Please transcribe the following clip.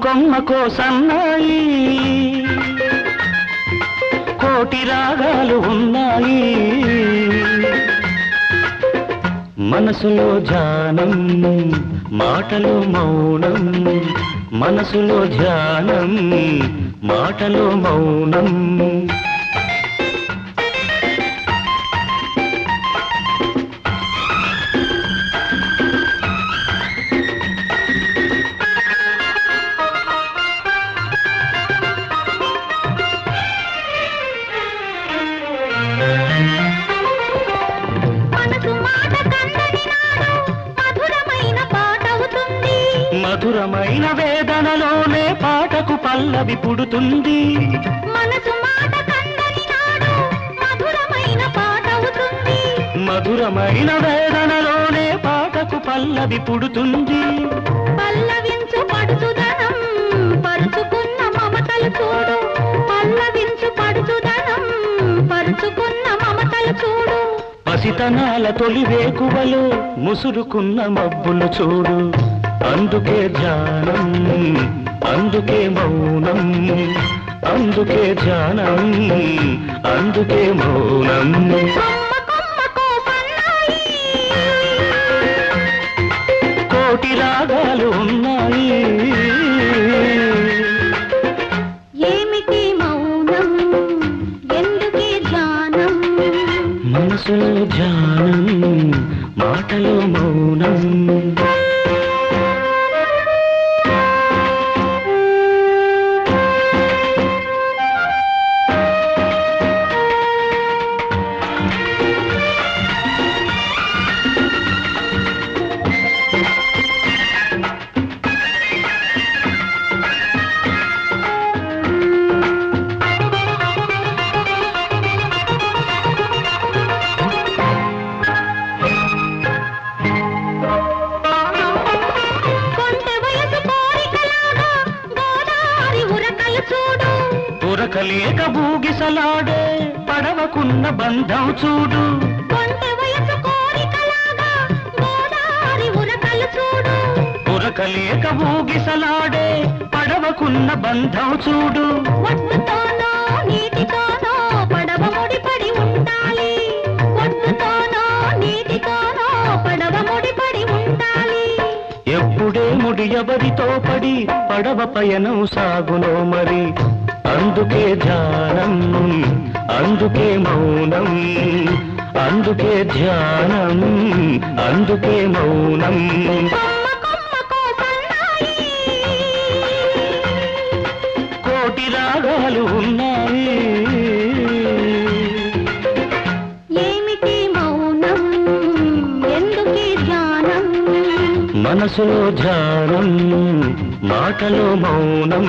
కొమ్మకో సన్నాయి కోటి రాగాలు ఉన్నాయి మనసులో ధ్యానం మాటలో మౌనం మనసులో ధ్యానం మాటలో మౌనం మధురమైన వేదనలోనే పాటకు పల్లవి పుడుతుంది మనసు మాట కందని నాడు మధురమైన పాటవుతుంది మధురమైన వేదనలోనే పాటకు పల్లవి పుడుతుంది పల్లవించు పడుచుదనం పరుచుకున్న మమతలు చూడు పల్లవించు పడుచుదనం పరుచుకున్న మమతలు చూడు పసితనాల తొలి వేకువలో ముసురుకున్న మబ్బులు చూడు అందుకే ధ్యానం అందుకే మౌనం అందుకే ధ్యానం అందుకే మౌనం కోటి రాగాలు ఉన్నాయి ఏమిటి మౌనం ఎందుకే ధ్యానం మనసులో ధ్యానం మాటలో మౌనం ఉరకలేక బూగిసలాడే పడవకున్న బంధం చూడు ఉరకలేక బూగిసలాడే పడవకున్న బంధం చూడు ఒడ్డుతోనో నీటితోనో పడవ ముడిపడి ఉండాలి ఒడ్డుతోనో నీటితోనో పడవ ముడిపడి ఉండాలి ఎప్పుడే ముడి ఎవరితో పడి పడవ పయనం సాగునో మరి అందుకే ధ్యానం అందుకే మౌనం అందుకే ధ్యానం అందుకే మౌనం కోటి రాగాలు ఉన్నాయి ఏమిటి మౌనం ఎందుకే ధ్యానం మనసులో ధ్యానం మాటలో మౌనం